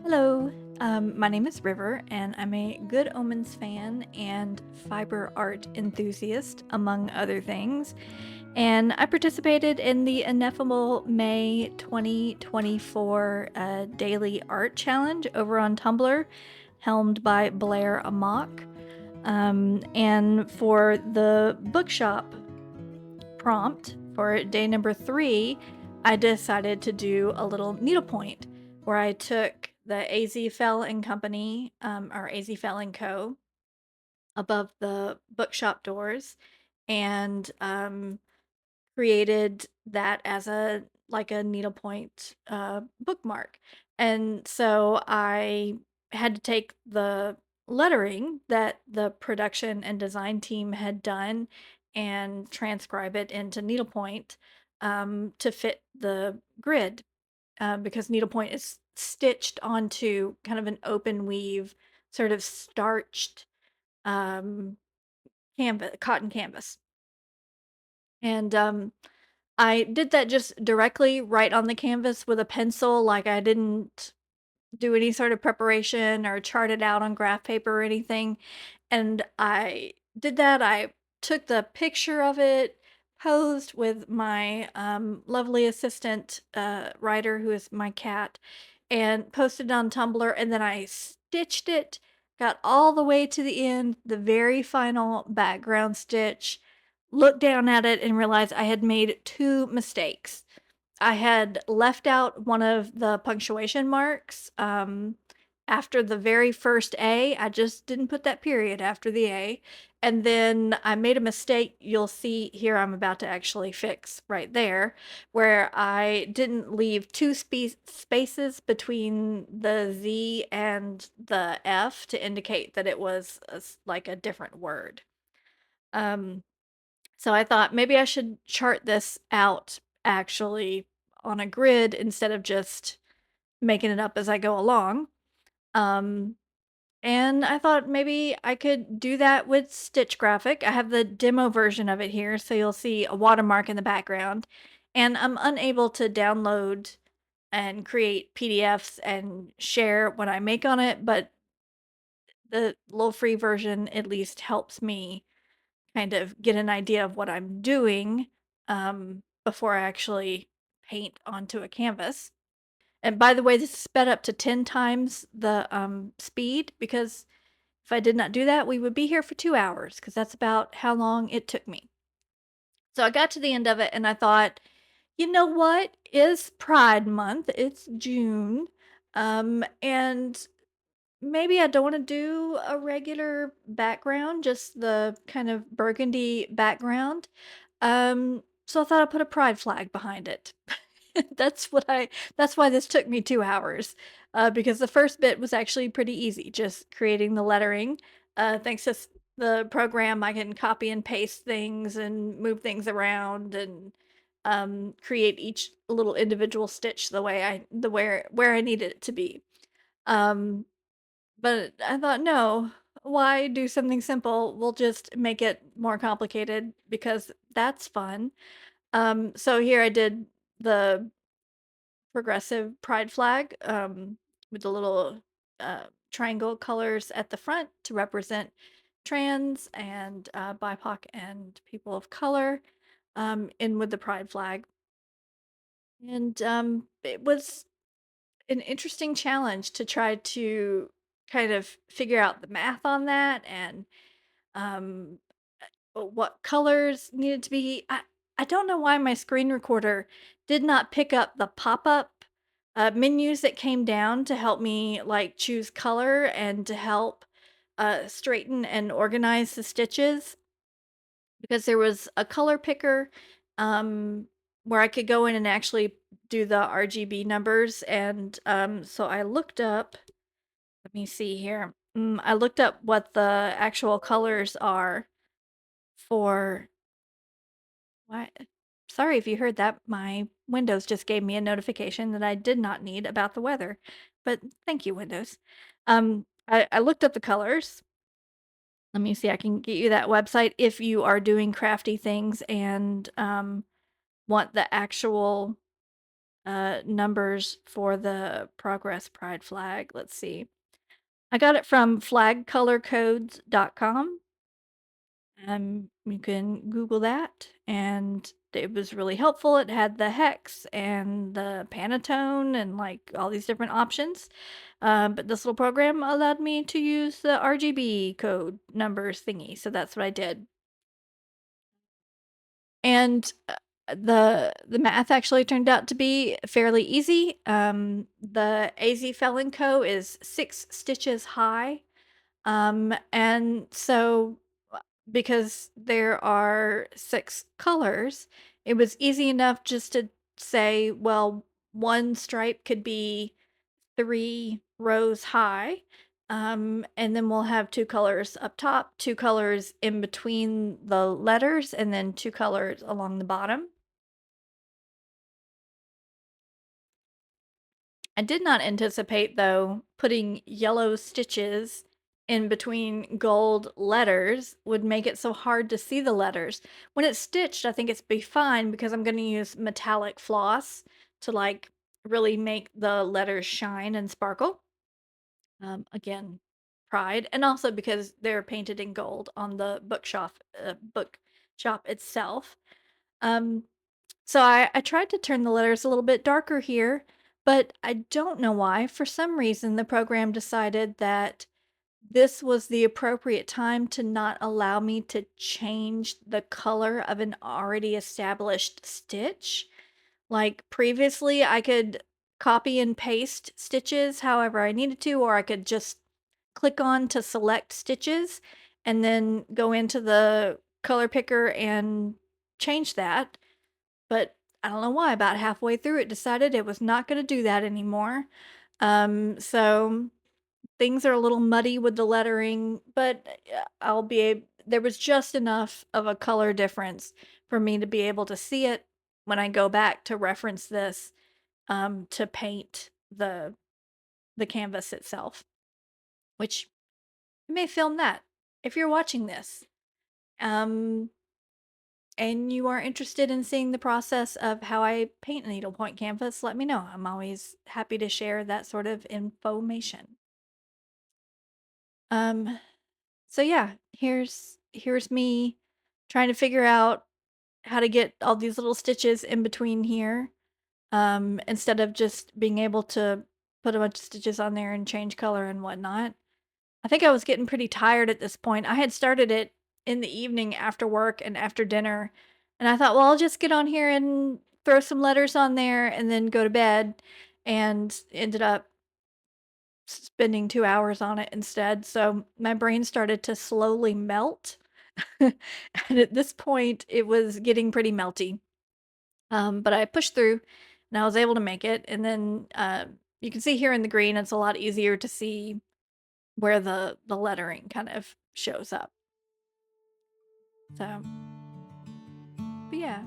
Hello, my name is River, and I'm a Good Omens fan and fiber art enthusiast, among other things. And I participated in the Ineffable May 2024 Daily Art Challenge over on Tumblr, helmed by Blair Amok. And for the bookshop prompt for day number 3, I decided to do a little needlepoint where I took the Aziraphale and Company, or Aziraphale and Co. above the bookshop doors and created that as a needlepoint bookmark. And so I had to take the lettering that the production and design team had done and transcribe it into needlepoint to fit the grid because needlepoint is stitched onto kind of an open weave, sort of starched um, cotton canvas. And I did that just directly right on the canvas with a pencil, like, I didn't do any sort of preparation or chart it out on graph paper or anything, and I did that. I took the picture of it, posed with my, lovely assistant, writer, who is my cat, and posted it on Tumblr, and then I stitched it, got all the way to the end, the very final background stitch, looked down at it, and realized I had made 2 mistakes. I had left out one of the punctuation marks, after the very first A. I just didn't put that period after the A, and then I made a mistake you'll see here I'm about to actually fix right there, where I didn't leave 2 spaces between the Z and the F to indicate that it was like a different word. Um, so I thought maybe I should chart this out actually on a grid instead of just making it up as I go along. Um, and I thought maybe I could do that with Stitch Graphic. I have the demo version of it here, so you'll see a watermark in the background. And I'm unable to download and create PDFs and share what I make on it, but the little free version at least helps me kind of get an idea of what I'm doing before I actually paint onto a canvas. And by the way, this is sped up to 10 times the speed because if I did not do that, we would be here for 2 hours because that's about how long it took me. So I got to the end of it and I thought, you know what? Is Pride Month. It's June. And maybe I don't wanna do a regular background, just the kind of burgundy background. So I thought I'd put a pride flag behind it. That's what I that's why this took me 2 hours, because the first bit was actually pretty easy, just creating the lettering. Thanks to the program, I can copy and paste things and move things around and, create each little individual stitch the where I need it to be. Um but I thought, "No, why do something simple? We'll just make it more complicated because that's fun." So here I did the progressive pride flag, with the little, triangle colors at the front to represent trans and, BIPOC and people of color, in with the pride flag. And, it was an interesting challenge to try to kind of figure out the math on that and um what colors needed to be. I don't know why my screen recorder did not pick up the pop-up menus that came down to help me like choose color and to help straighten and organize the stitches because there was a color picker um where I could go in and actually do the RGB numbers and so I looked up, let me see here. I looked up what the actual colors are for what? Sorry if you heard that. My Windows just gave me a notification that I did not need about the weather. But thank you, Windows. I looked up the colors. Let me see, I can get you that website if you are doing crafty things and want the actual numbers for the Progress Pride flag. Let's see. I got it from flagcolorcodes.com. You can Google that, and it was really helpful. It had the hex and the Pantone and like all these different options. But this little program allowed me to use the RGB code numbers thingy, so that's what I did. And the math actually turned out to be fairly easy. The Aziraphale and Co is 6 stitches high. And so because there are 6 colors, it was easy enough just to say, well, one stripe could be 3 rows high. And then we'll have 2 colors up top, 2 colors in between the letters, and then 2 colors along the bottom. I did not anticipate, though, putting yellow stitches in between gold letters would make it so hard to see the letters. When it's stitched, I think it's be fine because I'm going to use metallic floss to like really make the letters shine and sparkle. Again, pride, and also because they're painted in gold on the bookshop itself. Um, so I tried to turn the letters a little bit darker here, but I don't know why. For some reason, the program decided that this was the appropriate time to not allow me to change the color of an already established stitch. Like previously, I could copy and paste stitches however I needed to, or I could just click on to select stitches and then go into the color picker and change that. But I don't know why, about halfway through it decided it was not gonna do that anymore. So things are a little muddy with the lettering, but I'll be there was just enough of a color difference for me to be able to see it when I go back to reference this, to paint the canvas itself, which you may film that if you're watching this. Um, and you are interested in seeing the process of how I paint a needlepoint canvas, let me know. I'm always happy to share that sort of information. Um, so yeah, here's me trying to figure out how to get all these little stitches in between here. Instead of just being able to put a bunch of stitches on there and change color and whatnot. I think I was getting pretty tired at this point. I had started it in the evening after work and after dinner, and I thought, well, I'll just get on here and throw some letters on there and then go to bed, and ended up spending 2 hours on it instead. So my brain started to slowly melt. And at this point, it was getting pretty melty. But I pushed through and I was able to make it. And then you can see here in the green, it's a lot easier to see where the lettering kind of shows up. So, but yeah.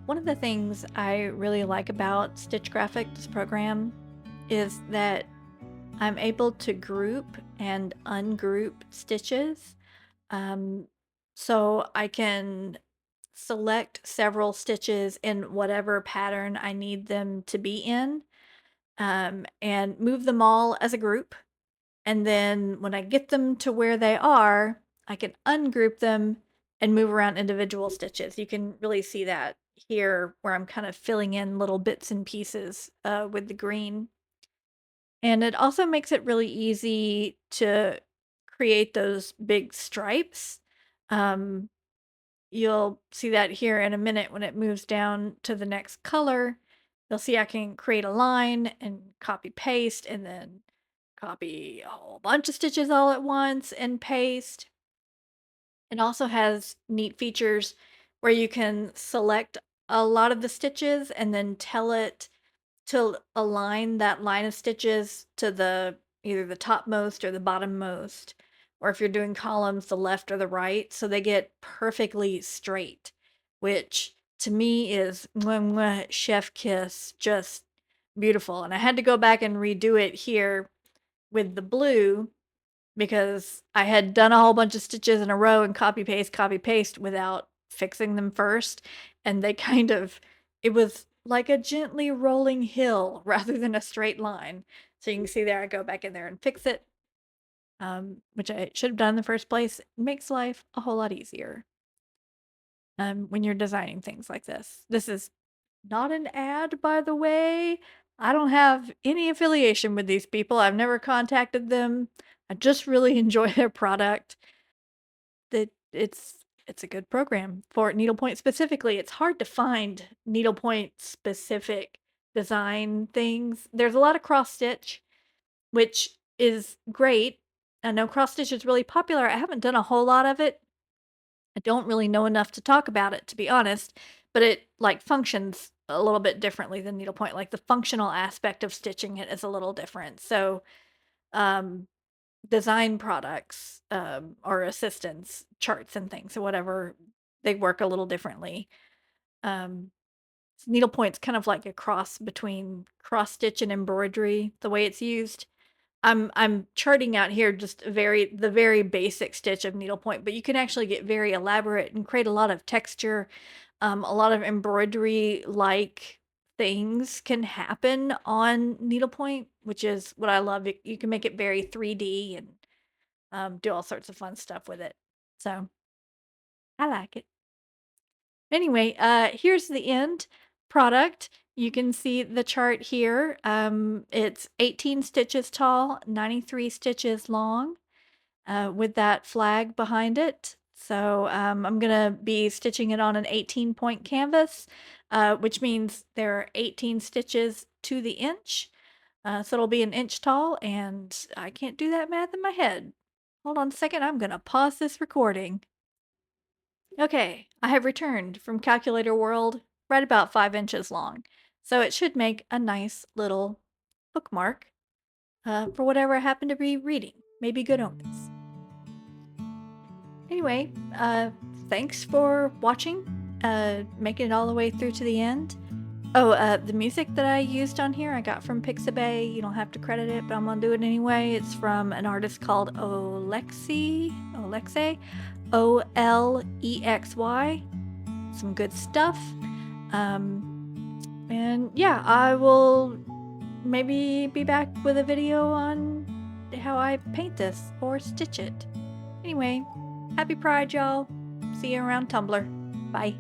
One of the things I really like about Stitch Graphics program is that I'm able to group and ungroup stitches. Um, so I can select several stitches in whatever pattern I need them to be in, and move them all as a group. And then when I get them to where they are, I can ungroup them and move around individual stitches. You can really see that here where I'm kind of filling in little bits and pieces with the green. And it also makes it really easy to create those big stripes. Um, you'll see that here in a minute when it moves down to the next color. You'll see I can create a line and copy paste and then copy a whole bunch of stitches all at once and paste. It also has neat features where you can select a lot of the stitches and then tell it to align that line of stitches to the either the topmost or the bottommost, or if you're doing columns, the left or the right, so they get perfectly straight, which to me is mwah, mwah, chef kiss, just beautiful. And I had to go back and redo it here with the blue because I had done a whole bunch of stitches in a row and copy paste without fixing them first, and they kind of it was like a gently rolling hill rather than a straight line. So you can see there I go back in there and fix it, which I should have done in the first place. It makes life a whole lot easier when you're designing things like this. This is not an ad, by the way. I don't have any affiliation with these people. I've never contacted them. I just really enjoy their product. That it's a good program for needlepoint specifically. It's hard to find needlepoint specific design things. There's a lot of cross stitch, which is great. I know cross stitch is really popular. I haven't done a whole lot of it. I don't really know enough to talk about it, to be honest, but it like functions a little bit differently than needlepoint. Like the functional aspect of stitching it is a little different. So, um, design products or assistants, charts and things or whatever, they work a little differently. Um, needlepoint's kind of like a cross between cross stitch and embroidery, the way it's used. I'm charting out here just the very basic stitch of needlepoint, but you can actually get very elaborate and create a lot of texture. A lot of embroidery like things can happen on needlepoint, which is what I love. You can make it very 3D and do all sorts of fun stuff with it. So I like it. Anyway, here's the end product. You can see the chart here. It's 18 stitches tall, 93 stitches long, with that flag behind it. So I'm gonna be stitching it on an 18 point canvas, which means there are 18 stitches to the inch. So it'll be an inch tall, and I can't do that math in my head. Hold on a second, I'm gonna pause this recording. Okay, I have returned from calculator world right about 5 inches long. So it should make a nice little bookmark for whatever I happen to be reading. Maybe Good Omens. Anyway, thanks for watching, making it all the way through to the end. Oh, the music that I used on here I got from Pixabay. You don't have to credit it, but I'm gonna do it anyway. It's from an artist called Olexy, Olexy. Some good stuff. And yeah, I will maybe be back with a video on how I paint this or stitch it. Anyway, happy Pride, y'all. See you around Tumblr. Bye.